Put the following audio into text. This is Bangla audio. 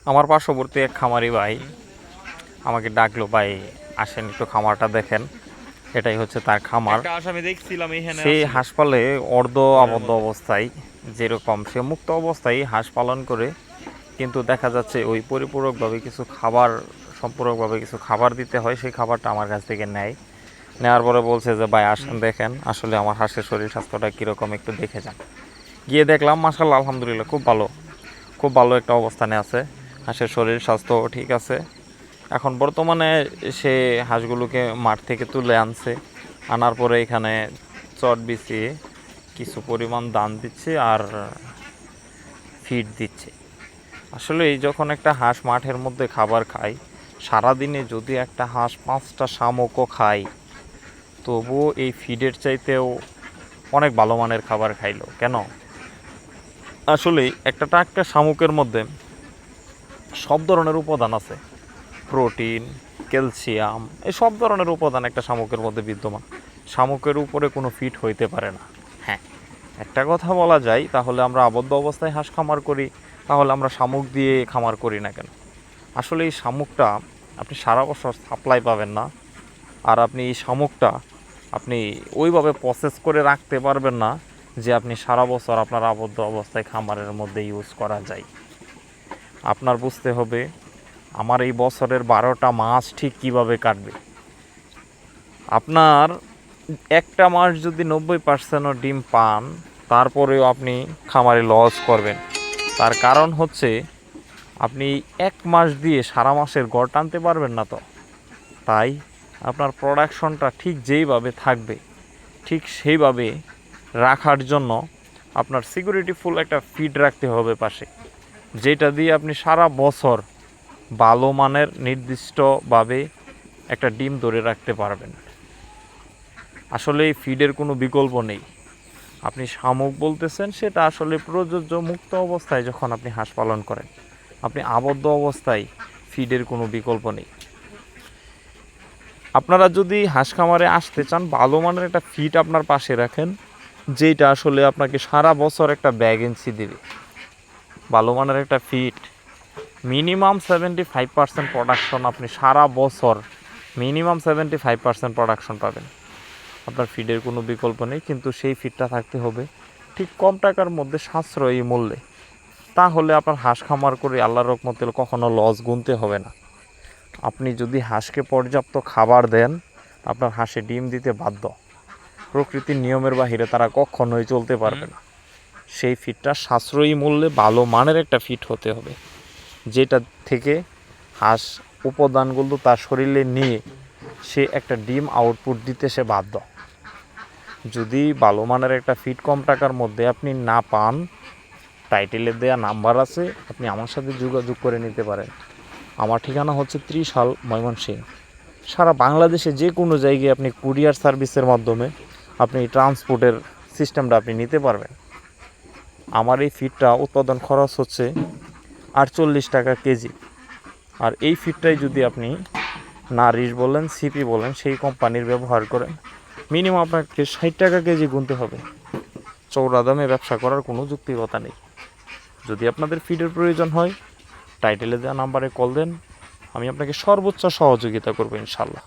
আমার পার্শ্ববর্তী এক খামারি ভাই আমাকে ডাকলো, ভাই আসেন একটু খামারটা দেখেন। এটাই হচ্ছে তার খামার। একটা আসামি দেখছিলাম এইখানে সেই আসছিল হাঁস পালে অর্ধ ঘরের আবদ্ধ মধ্যে। অবস্থায়, যেরকম সে মুক্ত অবস্থায় হাঁস পালন করে, কিন্তু দেখা যাচ্ছে ওই পরিপূরকভাবে কিছু খাবার, সম্পূরকভাবে কিছু খাবার দিতে হয়, সেই খাবারটা আমার কাছ থেকে নেয়। নেওয়ার পরে বলছে যে ভাই আসেন দেখেন আসলে আমার হাঁসের শরীর স্বাস্থ্যটা কীরকম একটু দেখে যান। গিয়ে দেখলাম মাশাআল্লাহ আলহামদুলিল্লাহ খুব ভালো, খুব ভালো একটা অবস্থানে আছে। হাঁসের শরীর স্বাস্থ্য ঠিক আছে। এখন বর্তমানে সে হাঁসগুলোকে মাঠ থেকে তুলে আনছে, আনার পরে এখানে চট বিছিয়ে কিছু পরিমাণ দান দিচ্ছে আর ফিড দিচ্ছে। আসলে এই যখন একটা হাঁস মাঠের মধ্যে খাবার খায়, সারাদিনে যদি একটা হাঁস 5টা শামুকও খায়, তবুও এই ফিডের চাইতেও অনেক ভালো মানের খাবার খাইলো। কেন? আসলে একটা শামুকের মধ্যে সব ধরনের উপাদান আছে, প্রোটিন, ক্যালসিয়াম, এই সব ধরনের উপাদান একটা শামুকের মধ্যে বিদ্যমান। শামুকের উপরে কোনো ফিট হইতে পারে না। হ্যাঁ, একটা কথা বলা যায়, তাহলে আমরা আবদ্ধ অবস্থায় হাঁস খামার করি, তাহলে আমরা শামুক দিয়ে খামার করি না কেন? আসলে এই শামুকটা আপনি সারা বছর সাপ্লাই পাবেন না, আর আপনি এই শামুকটা আপনি ওইভাবে প্রসেস করে রাখতে পারবেন না যে আপনি সারা বছর আপনার আবদ্ধ অবস্থায় খামারের মধ্যে ইউজ করা যায়। আপনার বুঝতে হবে আমার এই বছরের 12টা মাস ঠিক কিভাবে কাটবে। আপনার একটা মাস যদি 90%ও ডিম পান, তারপরেও আপনি খামারে লস করবেন। তার কারণ হচ্ছে আপনি এক মাস দিয়ে সারা মাসের গড় টানতে পারবেন না। তো তাই আপনার প্রোডাকশনটা ঠিক যেইভাবে থাকবে, ঠিক সেইভাবে রাখার জন্য আপনার সিকিউরিটি ফুল একটা ফিড রাখতে হবে পাশে, যেটা দিয়ে আপনি সারা বছর ভালো মানের নির্দিষ্টভাবে একটা ডিম ধরে রাখতে পারবেন। আসলে এই ফিডের কোনো বিকল্প নেই। আপনি শামুক বলতেছেন, সেটা আসলে প্রযোজ্য মুক্ত অবস্থায় যখন আপনি হাঁস পালন করেন। আপনি আবদ্ধ অবস্থায় ফিডের কোনো বিকল্প নেই। আপনারা যদি হাঁস খামারে আসতে চান, ভালো মানের একটা ফিড আপনার পাশে রাখেন, যেটা আসলে আপনাকে সারা বছর একটা ব্যাগেন্সি দেবে। ভালো মানের একটা ফিড মিনিমাম 75% প্রোডাকশন, আপনি সারা বছর মিনিমাম 75% প্রোডাকশন পাবেন। আপনার ফিডের কোনো বিকল্প নেই, কিন্তু সেই ফিডটা থাকতে হবে ঠিক কম টাকার মধ্যে সাশ্রয়ী মূল্যে। তাহলে আপনার হাঁস খামার করে আল্লাহর রহমতে কখনো লস গুনতে হবে না। আপনি যদি হাঁসকে পর্যাপ্ত খাবার দেন, আপনার হাঁসে ডিম দিতে বাধ্য। প্রকৃতির নিয়মের বাহিরে তারা কখনোই চলতে পারবে না। সেই ফিডটা সাশ্রয়ী মূল্যে ভালো মানের একটা ফিড হতে হবে, যেটা থেকে হাঁস উপাদানগুলো তার শরীরে নিয়ে সে একটা ডিম আউটপুট দিতে সে বাধ্য। যদি ভালো মানের একটা ফিড কম টাকার মধ্যে আপনি না পান, টাইটেলে দেওয়া নাম্বার আছে, আপনি আমার সাথে যোগাযোগ করে নিতে পারেন। আমার ঠিকানা হচ্ছে ত্রিশাল, ময়মনসিংহ। সারা বাংলাদেশে যে কোনো জায়গায় আপনি কুরিয়ার সার্ভিসের মাধ্যমে আপনি ট্রান্সপোর্টের সিস্টেমটা আপনি নিতে পারবেন। আমার এই ফিডটা উৎপাদন খরচ হচ্ছে 48 টাকা কেজি। আর এই ফিডটাই যদি আপনি নারিশ বলেন, সিপি বলেন, সেই কোম্পানির ব্যবহার করেন, মিনিমাম আপনাকে 60 টাকা কেজি গুনতে হবে। চৌড়া দামে ব্যবসা করার কোনো যুক্তিকতা নেই। যদি আপনাদের ফিডের প্রয়োজন হয়, টাইটেলে দেওয়া নাম্বারে কল দেন, আমি আপনাকে সর্বোচ্চ সহযোগিতা করবো ইনশাল্লাহ।